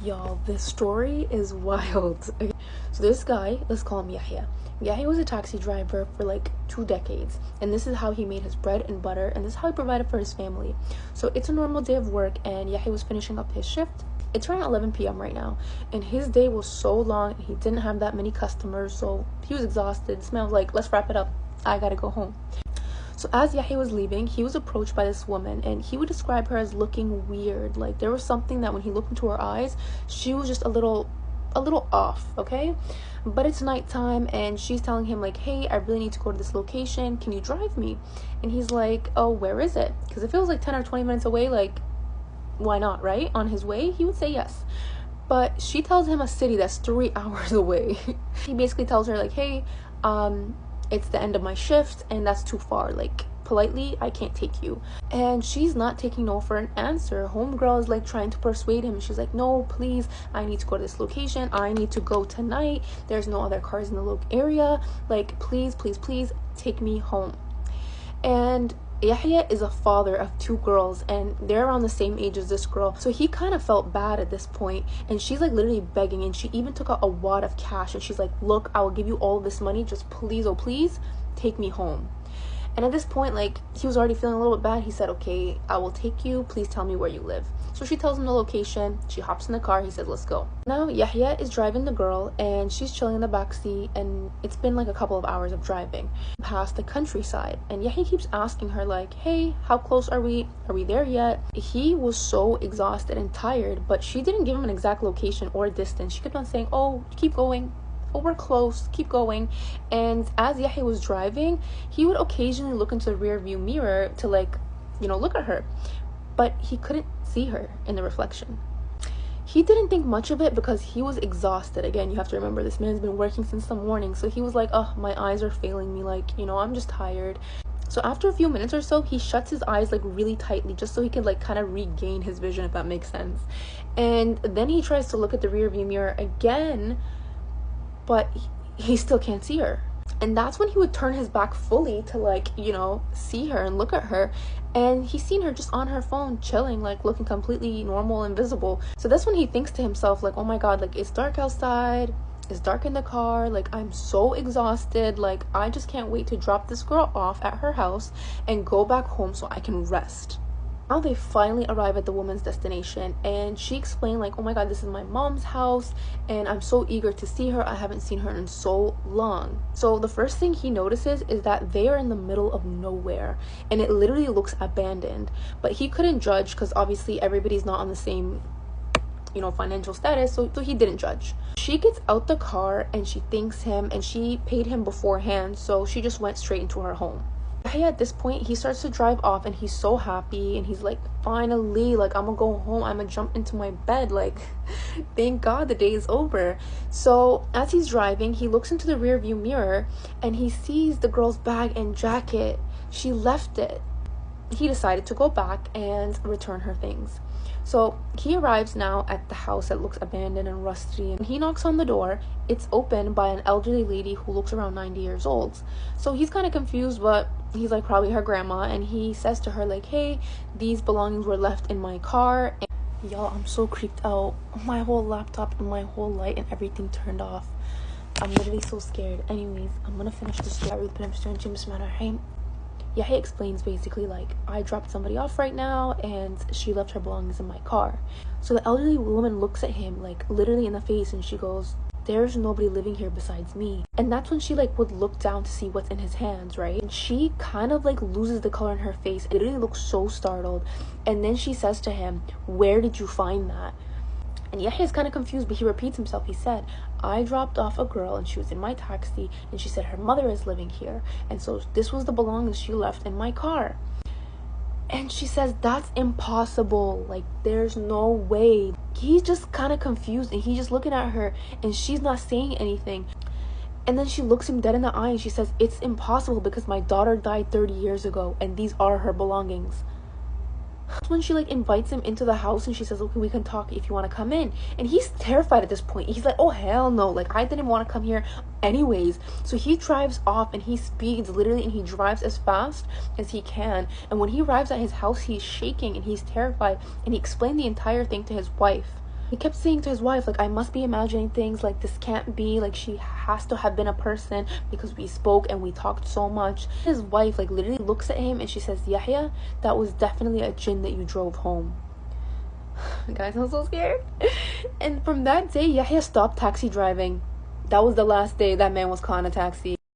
Y'all, this story is wild. Okay. So this guy, let's call him Yahya. Yahya was a taxi driver for like 2 decades, and this is how he made his bread and butter, and this is how he provided for his family. So it's a normal day of work, and Yahya was finishing up his shift. It's around 11 p.m. right now, and his day was so long, and he didn't have that many customers, so he was exhausted. This man was like, let's wrap it up. I gotta go home. So as Yahya was leaving, he was approached by this woman, and he would describe her as looking weird. Like, there was something that when he looked into her eyes, she was just a little off, okay? But it's nighttime, and she's telling him like, hey, I really need to go to this location. Can you drive me? And he's like, oh, where is it? Because if it was like 10 or 20 minutes away, like, why not, right? On his way, he would say yes. But she tells him a city that's 3 hours away. He basically tells her like, hey, it's the end of my shift and that's too far, like, politely, I can't take you. And she's not taking no for an answer. Homegirl is like trying to persuade him. She's like, no, please, I need to go to this location. I need to go tonight. There's no other cars in the area. Like, please, please, please take me home. And Yahya is a father of 2 girls, and they're around the same age as this girl, so he kind of felt bad at this point. And she's like literally begging, and she even took out a wad of cash, and she's like, look, I will give you all of this money, just please, oh please, take me home. And at this point, like, he was already feeling a little bit bad. He said, okay, I will take you, please tell me where you live. So she tells him the location. She hops in the car. He says, let's go. Now Yahya is driving the girl, and she's chilling in the back seat, and it's been like a couple of hours of driving past the countryside, and Yahya keeps asking her like, hey, how close are we there yet? He was so exhausted and tired, but she didn't give him an exact location or distance. She kept on saying, oh, keep going, oh, we're close, keep going. And as Yahya was driving, he would occasionally look into the rear view mirror to, like, you know, look at her, but he couldn't see her in the reflection. He didn't think much of it because he was exhausted. Again, you have to remember, this man's been working since the morning, so he was like, oh, my eyes are failing me, like, you know, I'm just tired. So after a few minutes or so, he shuts his eyes like really tightly just so he can like kind of regain his vision, if that makes sense. And then he tries to look at the rear view mirror again, but he still can't see her. And that's when he would turn his back fully to, like, you know, see her and look at her. And he's seen her just on her phone chilling, like looking completely normal and visible. So that's when he thinks to himself like, oh my god, like, it's dark outside, it's dark in the car, like, I'm so exhausted, like, I just can't wait to drop this girl off at her house and go back home so I can rest. Now they finally arrive at the woman's destination, and she explained like, oh my god, this is my mom's house and I'm so eager to see her. I haven't seen her in so long. So the first thing he notices is that they are in the middle of nowhere, and it literally looks abandoned. But he couldn't judge because obviously everybody's not on the same, you know, financial status, so he didn't judge. She gets out the car and she thanks him, and she paid him beforehand, so she just went straight into her home. At this point, he starts to drive off, and he's so happy, and he's like, finally, like, I'm gonna go home, I'm gonna jump into my bed, like, thank god the day is over. So as he's driving, he looks into the rear view mirror and he sees the girl's bag and jacket. She left it. He decided to go back and return her things. So he arrives now at the house that looks abandoned and rusty, and he knocks on the door. It's opened by an elderly lady who looks around 90 years old. So he's kind of confused, but he's like, probably her grandma, and he says to her like, hey, these belongings were left in my car. And y'all, I'm so creeped out. My whole laptop and my whole light and everything turned off. I'm literally so scared. Anyways, I'm gonna finish this story. Yahya explains basically like, I dropped somebody off right now and she left her belongings in my car. So the elderly woman looks at him like literally in the face, and she goes, there's nobody living here besides me. And that's when she like would look down to see what's in his hands, right? And she kind of like loses the color in her face. It literally looks so startled. And then she says to him, where did you find that? And Yahya is kind of confused, but he repeats himself. He said, I dropped off a girl and she was in my taxi, and she said her mother is living here, and so this was the belongings she left in my car. And she says, that's impossible, like, there's no way. He's just kind of confused, and he's just looking at her, and she's not saying anything. And then she looks him dead in the eye and she says, it's impossible because my daughter died 30 years ago and these are her belongings. That's when she like invites him into the house, and she says, okay, we can talk if you want to come in. And he's terrified at this point. He's like, oh hell no, like, I didn't want to come here anyways. So he drives off, and he speeds literally, and he drives as fast as he can. And when he arrives at his house, he's shaking and he's terrified, and he explained the entire thing to his wife. He kept saying to his wife, like, I must be imagining things, like, this can't be, like, she has to have been a person because we spoke and we talked so much. His wife, like, literally looks at him and she says, Yahya, that was definitely a jinn that you drove home. Guys, I'm so scared. And from that day, Yahya stopped taxi driving. That was the last day that man was caught in a taxi.